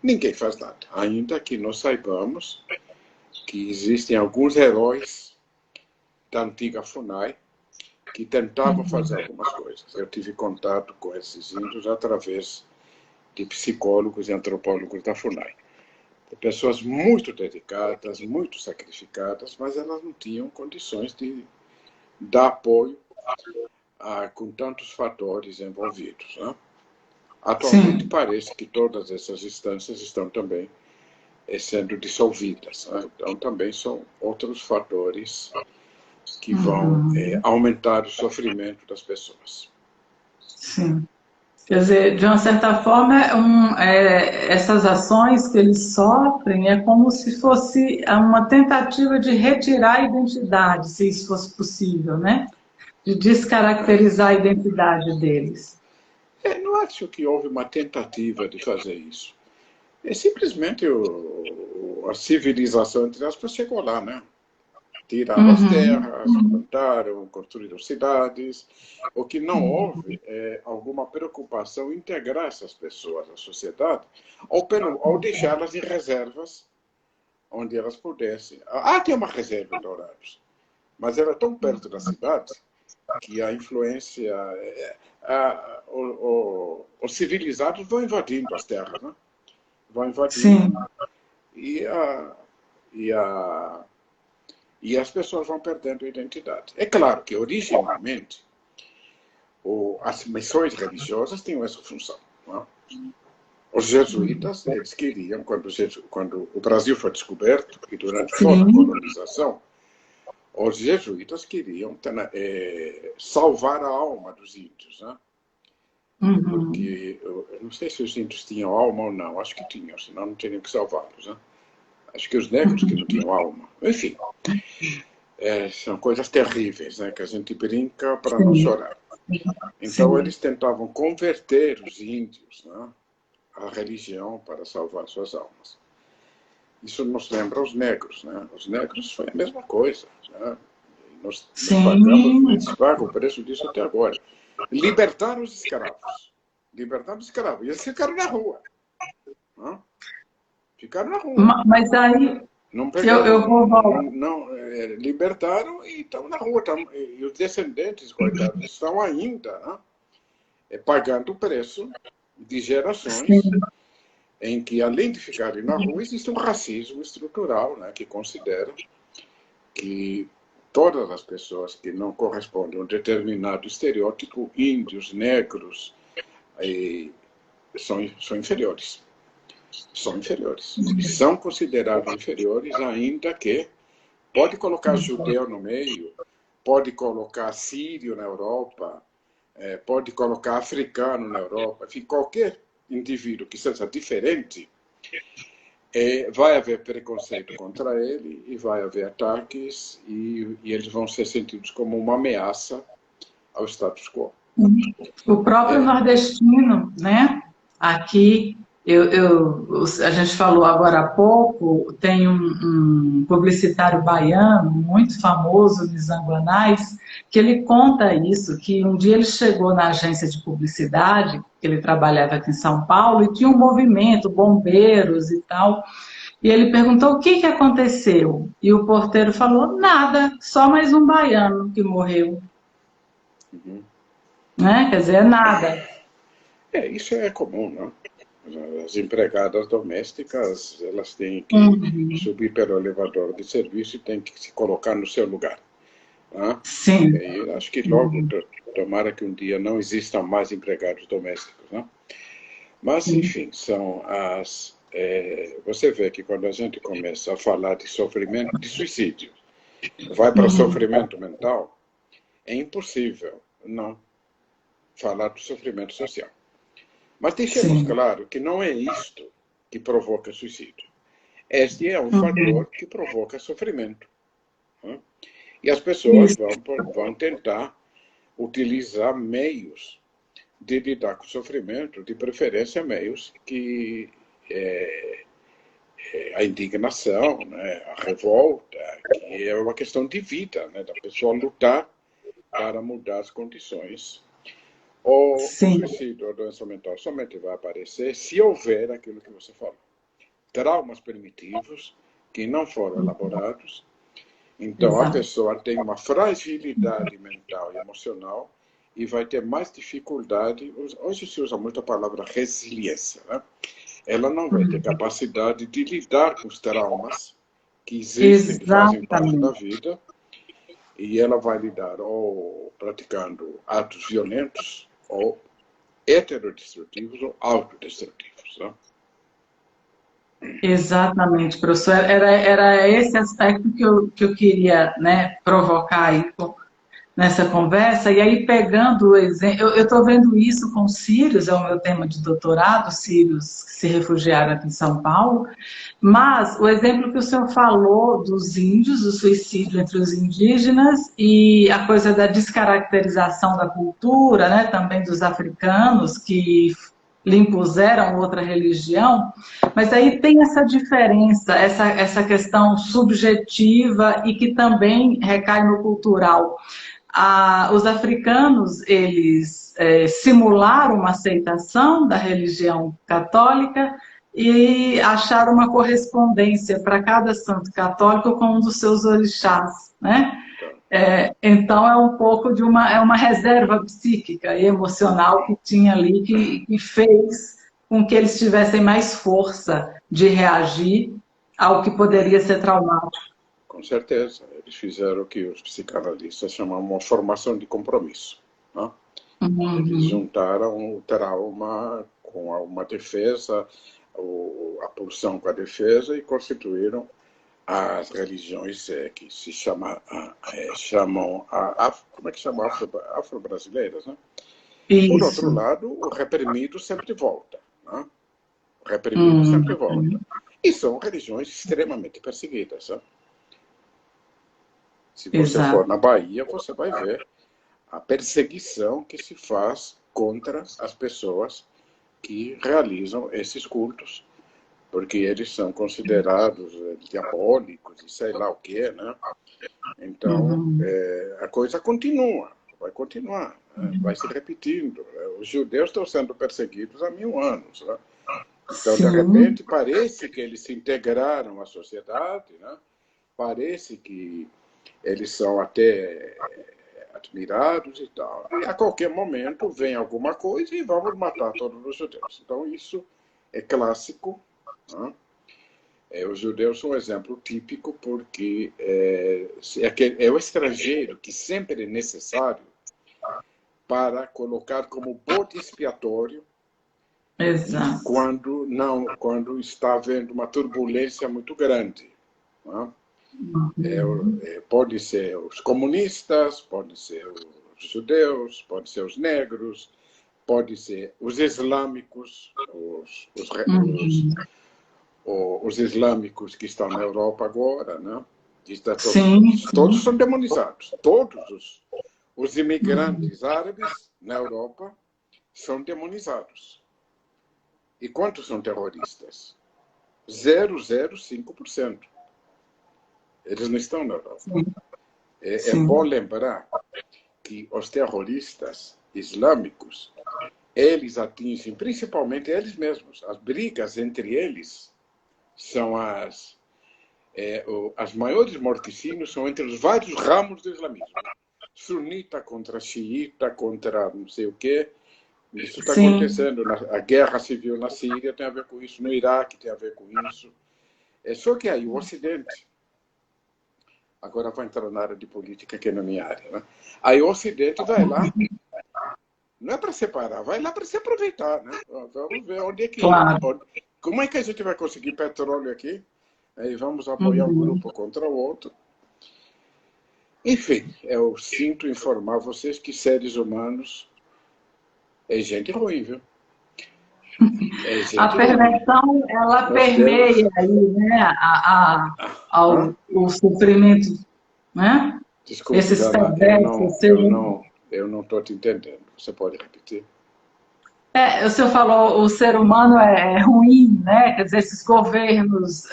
ninguém faz nada. Ainda que nós saibamos que existem alguns heróis da antiga FUNAI que tentavam fazer algumas coisas. Eu tive contato com esses índios através de psicólogos e antropólogos da FUNAI. Pessoas muito dedicadas, muito sacrificadas, mas elas não tinham condições de dar apoio com tantos fatores envolvidos. Atualmente parece que todas essas instâncias estão também sendo dissolvidas. Então também são outros fatores que vão aumentar o sofrimento das pessoas. Sim. Quer dizer, de uma certa forma, essas ações que eles sofrem é como se fosse uma tentativa de retirar a identidade, se isso fosse possível, né? De descaracterizar a identidade deles. Não acho que houve uma tentativa de fazer isso. Simplesmente a civilização, entre aspas, chegou lá, né? Tiraram as terras, plantaram, construíram cidades. O que não houve é alguma preocupação em integrar essas pessoas à sociedade, ou deixá-las em reservas onde elas pudessem. Tem uma reserva em Dourados, mas ela é tão perto da cidade que a influência... os civilizados vão invadindo as terras, né? Vão invadindo. E as pessoas vão perdendo a identidade. É claro que, originalmente, as missões religiosas tinham essa função. Não? Os jesuítas, eles queriam, quando o Brasil foi descoberto, e durante toda a colonização, os jesuítas queriam salvar a alma dos índios. Né? Porque, eu não sei se os índios tinham alma ou não, acho que tinham, senão não teriam que salvá-los. Né? Acho que os negros que não tinham alma. Enfim, são coisas terríveis, né, que a gente brinca para não chorar. Então, eles tentavam converter os índios, né, à religião para salvar suas almas. Isso nos lembra os negros. Né? Os negros foi a mesma coisa. Né? Nós pagamos o preço disso até agora. Libertaram os escravos. Libertaram os escravos. E eles ficaram na rua. Né? Ficaram na rua. Mas aí, não pegaram, libertaram e estão na rua. E os descendentes, coitados, estão ainda, né, pagando o preço de gerações em que, além de ficarem na rua, existe um racismo estrutural, né, que considera que todas as pessoas que não correspondem a um determinado estereótipo, índios, negros, são inferiores. São inferiores. E são considerados inferiores, ainda que pode colocar judeu no meio, pode colocar sírio na Europa, pode colocar africano na Europa, enfim, qualquer indivíduo que seja diferente, vai haver preconceito contra ele e vai haver ataques e eles vão ser sentidos como uma ameaça ao status quo. O próprio nordestino, né? Aqui, a gente falou agora há pouco, tem um publicitário baiano muito famoso, Nizanguanais, que ele conta isso, que um dia ele chegou na agência de publicidade, que ele trabalhava aqui em São Paulo, e tinha um movimento, bombeiros e tal, e ele perguntou o que aconteceu, e o porteiro falou, nada, só mais um baiano que morreu. Né? Quer dizer, nada. Isso é comum, não? As empregadas domésticas, elas têm que subir pelo elevador de serviço e têm que se colocar no seu lugar. Né? Sim. E acho que logo, tomara que um dia não existam mais empregados domésticos. Né? Mas, enfim, são as... você vê que quando a gente começa a falar de sofrimento, de suicídio, vai para sofrimento mental, é impossível não falar do sofrimento social. Mas deixemos claro que não é isto que provoca suicídio. Este é um fator que provoca sofrimento. Né? E as pessoas vão tentar utilizar meios de lidar com o sofrimento, de preferência meios que a indignação, né, a revolta, que é uma questão de vida, né, da pessoa lutar para mudar as condições. O suicídio ou a doença mental somente vai aparecer se houver aquilo que você falou. Traumas primitivos que não foram elaborados. Então, a pessoa tem uma fragilidade mental e emocional e vai ter mais dificuldade. Hoje se usa muito a palavra resiliência. Né? Ela não vai ter capacidade de lidar com os traumas que existem, que fazem parte da vida. E ela vai lidar ou praticando atos violentos, ou heterodestrutivos ou autodestrutivos. Né? Exatamente, professor. Era esse aspecto que eu queria, né, provocar aí nessa conversa. E aí, pegando o exemplo, eu estou vendo isso com os sírios, é o meu tema de doutorado, sírios que se refugiaram aqui em São Paulo. Mas o exemplo que o senhor falou dos índios, o suicídio entre os indígenas e a coisa da descaracterização da cultura, né, também dos africanos que lhe impuseram outra religião, mas aí tem essa diferença, essa questão subjetiva e que também recai no cultural. Os africanos, eles simularam uma aceitação da religião católica e acharam uma correspondência para cada santo católico com um dos seus orixás, né? Então é um pouco de uma reserva psíquica e emocional que tinha ali, que fez com que eles tivessem mais força de reagir ao que poderia ser traumático. Com certeza, eles fizeram o que os psicanalistas chamam uma formação de compromisso. Né? Eles juntaram o trauma com uma defesa, a pulsão com a defesa e constituíram as religiões que se chamam como é que chama? Afro-brasileiras, né? Por outro lado, o reprimido sempre volta. Né? O reprimido sempre volta. E são religiões extremamente perseguidas. Né? Se você for na Bahia, você vai ver a perseguição que se faz contra as pessoas que realizam esses cultos, porque eles são considerados diabólicos e sei lá o que, né? Então, a coisa continua, vai continuar, né? Vai se repetindo. Os judeus estão sendo perseguidos há 1000 anos, né? Então, de repente, parece que eles se integraram à sociedade, né? Parece que eles são até admirados e tal. E a qualquer momento vem alguma coisa e vamos matar todos os judeus. Então, isso é clássico. Né? Os judeus são um exemplo típico porque é o estrangeiro que sempre é necessário para colocar como bode expiatório. Exato. Quando está havendo uma turbulência muito grande. Né? Pode ser os comunistas, pode ser os judeus, pode ser os negros, pode ser os islâmicos, os islâmicos que estão na Europa agora, né? Todos são demonizados. Todos os imigrantes árabes na Europa são demonizados. E quantos são terroristas? 0,05%. Eles não estão na Europa. É bom lembrar que os terroristas islâmicos, eles atingem principalmente eles mesmos. As brigas entre eles são as maiores morticínios são entre os vários ramos do islamismo. Sunita contra xiita, contra não sei o quê. Isso está acontecendo. A guerra civil na Síria tem a ver com isso, no Iraque tem a ver com isso. Só que aí o Ocidente, agora vou entrar na área de política, que é na minha área, né? Aí o Ocidente vai lá, não é para separar, vai lá para se aproveitar, né? Vamos ver onde é que... Como é que a gente vai conseguir petróleo aqui? Aí vamos apoiar um grupo contra o outro. Enfim, eu sinto informar vocês que seres humanos é gente ruim, viu? A perversão, ela permeia aí, né, o sofrimento, né? Desculpe, esses perversos. Eu não estou te entendendo. Você pode repetir? O senhor falou, o ser humano é ruim, né? Quer dizer, esses governos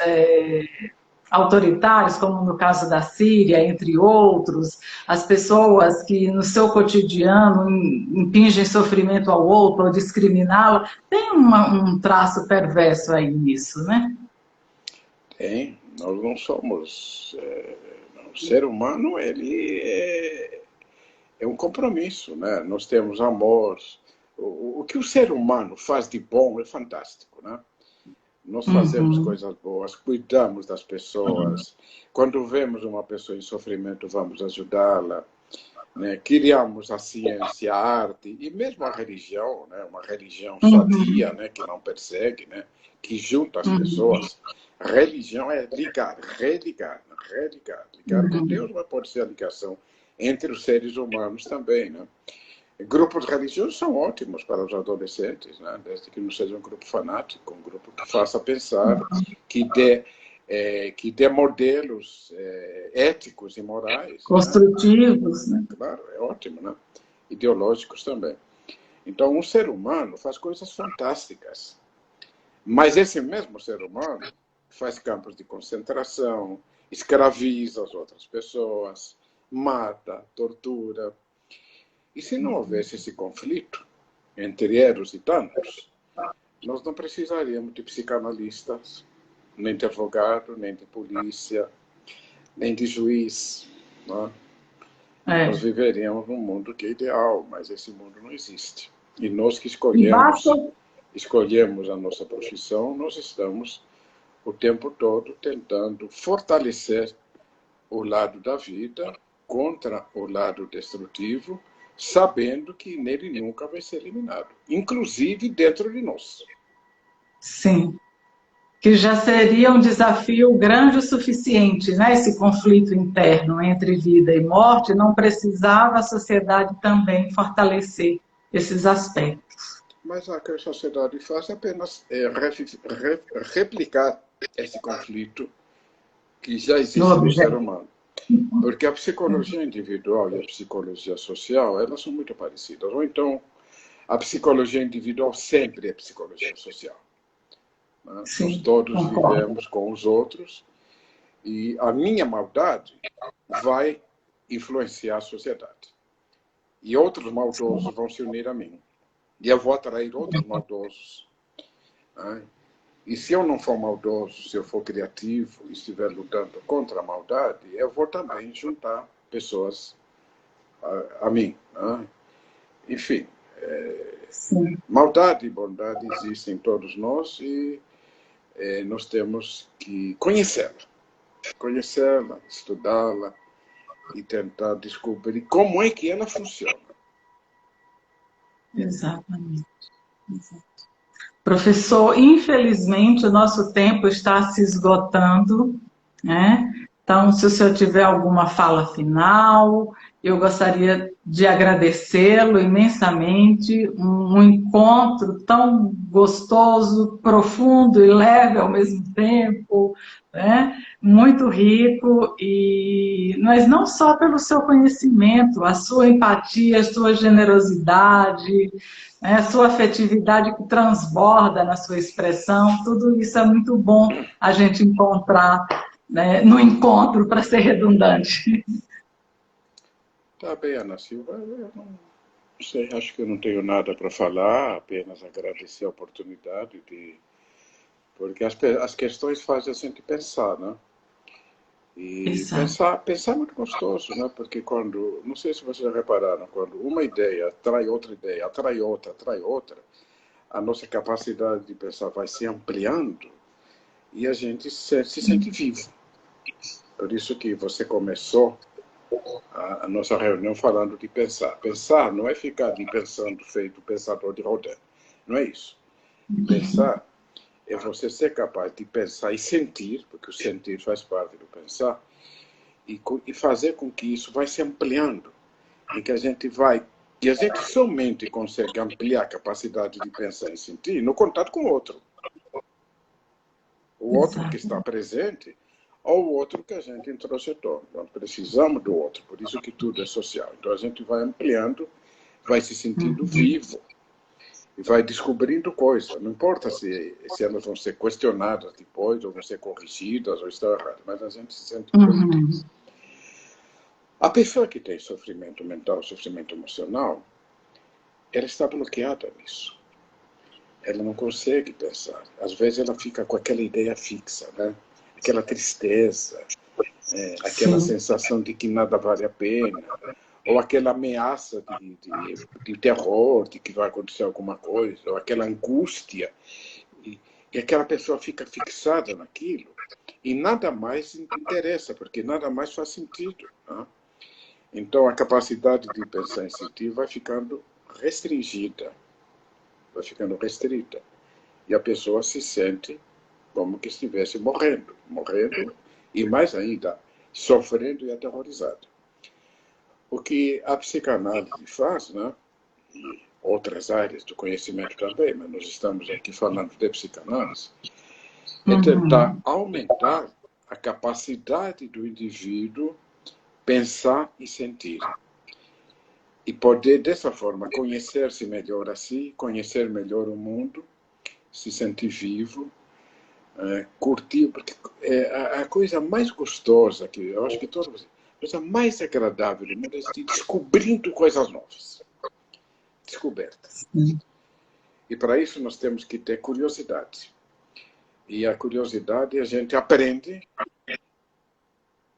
autoritários, como no caso da Síria, entre outros, as pessoas que no seu cotidiano impingem sofrimento ao outro ou discriminá-lo, tem um traço perverso aí nisso, né? Tem. Nós não somos... o ser humano, ele é um compromisso, né? Nós temos amor. O que o ser humano faz de bom é fantástico, né? Nós fazemos coisas boas, cuidamos das pessoas. Quando vemos uma pessoa em sofrimento, vamos ajudá-la. Né? Criamos a ciência, a arte e mesmo a religião, né? Uma religião sadia, né? Que não persegue, né? Que junta as pessoas. Religião é ligar com Deus, mas pode ser a ligação entre os seres humanos também, né? Grupos religiosos são ótimos para os adolescentes, né? Desde que não seja um grupo fanático, um grupo que faça pensar, que dê modelos éticos e morais. Construtivos, né? Claro, é ótimo, né? Ideológicos também. Então, um ser humano faz coisas fantásticas. Mas esse mesmo ser humano faz campos de concentração, escraviza as outras pessoas, mata, tortura. E se não houvesse esse conflito entre eros e thanos, nós não precisaríamos de psicanalistas, nem de advogado, nem de polícia, nem de juiz. Não é? Nós viveríamos num mundo que é ideal, mas esse mundo não existe. E nós que escolhemos a nossa profissão, nós estamos o tempo todo tentando fortalecer o lado da vida contra o lado destrutivo, sabendo que nele nunca vai ser eliminado, inclusive dentro de nós. Sim, que já seria um desafio grande o suficiente, né? Esse conflito interno entre vida e morte, não precisava a sociedade também fortalecer esses aspectos. Mas o que a sociedade faz é apenas replicar esse conflito que já existe no ser humano. Porque a psicologia individual e a psicologia social, elas são muito parecidas. Ou então, a psicologia individual sempre é psicologia social. Né? Sim, nós todos vivemos com os outros e a minha maldade vai influenciar a sociedade. E outros maldosos vão se unir a mim. E eu vou atrair outros maldosos. Né? E se eu não for maldoso, se eu for criativo e estiver lutando contra a maldade, eu vou também juntar pessoas a mim. Né? Enfim, Sim. Maldade e bondade existem em todos nós e nós temos que conhecê-la, estudá-la e tentar descobrir como é que ela funciona. Exatamente. Professor, infelizmente o nosso tempo está se esgotando, né? Então, se o senhor tiver alguma fala final, eu gostaria de agradecê-lo imensamente, um encontro tão gostoso, profundo e leve ao mesmo tempo, né? Muito rico, mas não só pelo seu conhecimento, a sua empatia, a sua generosidade, né? A sua afetividade que transborda na sua expressão, tudo isso é muito bom a gente encontrar, né, no encontro, para ser redundante. Tá bem, Ana Silva, eu não sei, acho que eu não tenho nada para falar, apenas agradecer a oportunidade porque as questões fazem a gente pensar, né? E Exato. pensar é muito gostoso, né? Porque quando, não sei se vocês já repararam, quando uma ideia atrai outra ideia, atrai outra, a nossa capacidade de pensar vai se ampliando e a gente se sente vivo. Por isso que você começou a nossa reunião falando de pensar. Pensar não é ficar ali pensando feito pensador de Rodin. Não é isso. Pensar é você ser capaz de pensar e sentir, porque o sentir faz parte do pensar, e fazer com que isso vai se ampliando, em que a gente vai... E a gente somente consegue ampliar a capacidade de pensar e sentir no contato com o outro. O outro que está presente ou o outro que a gente introjetou. Nós precisamos do outro, por isso que tudo é social. Então a gente vai ampliando, vai se sentindo vivo e vai descobrindo coisas. Não importa se elas vão ser questionadas depois, ou vão ser corrigidas, ou estão erradas, mas a gente se sente vivo. A pessoa que tem sofrimento mental, sofrimento emocional, ela está bloqueada nisso. Ela não consegue pensar. Às vezes ela fica com aquela ideia fixa, né? Aquela tristeza, aquela sensação de que nada vale a pena, ou aquela ameaça de terror, de que vai acontecer alguma coisa, ou aquela angústia, e aquela pessoa fica fixada naquilo, e nada mais interessa, porque nada mais faz sentido. Né? Então a capacidade de pensar e sentir vai ficando restringida, vai ficando restrita, e a pessoa se sente como que estivesse morrendo, e mais ainda, sofrendo e aterrorizado. O que a psicanálise faz, né, e outras áreas do conhecimento também, mas nós estamos aqui falando de psicanálise, é tentar aumentar a capacidade do indivíduo pensar e sentir. E poder, dessa forma, conhecer-se melhor a si, conhecer melhor o mundo, se sentir vivo, curtir, porque a coisa mais gostosa, que eu acho que todos, a coisa mais agradável do mundo é estar descobrindo coisas novas. Descobertas. E para isso nós temos que ter curiosidade. E a curiosidade a gente aprende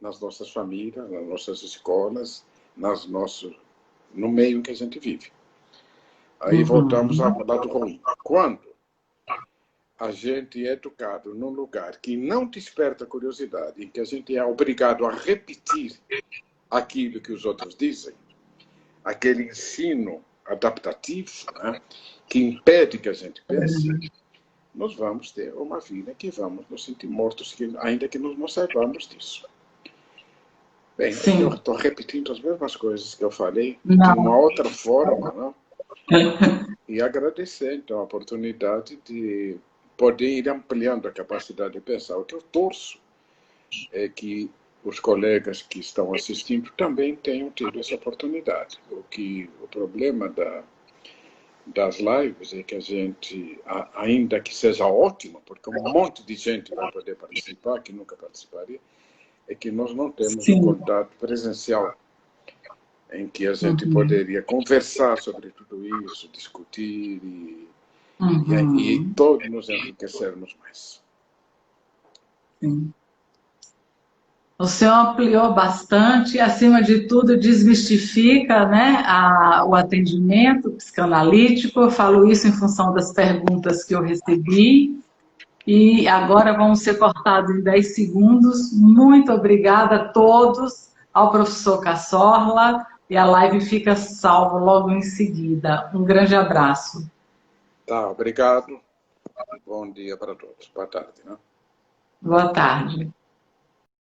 nas nossas famílias, nas nossas escolas, no meio em que a gente vive. Aí voltamos ao lado ruim. Quando a gente é educado num lugar que não desperta curiosidade, em que a gente é obrigado a repetir aquilo que os outros dizem, aquele ensino adaptativo, né, que impede que a gente pense, nós vamos ter uma vida que vamos nos sentir mortos, ainda que nós não saibamos disso. Bem, eu estou repetindo as mesmas coisas que eu falei, de uma outra forma, né? E agradecer, então, a oportunidade de poder ir ampliando a capacidade de pensar. O que eu torço é que os colegas que estão assistindo também tenham tido essa oportunidade. O problema das lives é que a gente, ainda que seja ótimo, porque um monte de gente vai poder participar, que nunca participaria, é que nós não temos um contato presencial em que a gente poderia conversar sobre tudo isso, discutir e todos nos enriquecermos mais. Sim. O senhor ampliou bastante e, acima de tudo, desmistifica, né, o atendimento psicanalítico. Eu falo isso em função das perguntas que eu recebi. E agora vamos ser cortados em 10 segundos. Muito obrigada a todos, ao professor Cassorla, e a live fica salva logo em seguida. Um grande abraço. Tá, obrigado. Bom dia para todos. Boa tarde, né? Boa tarde.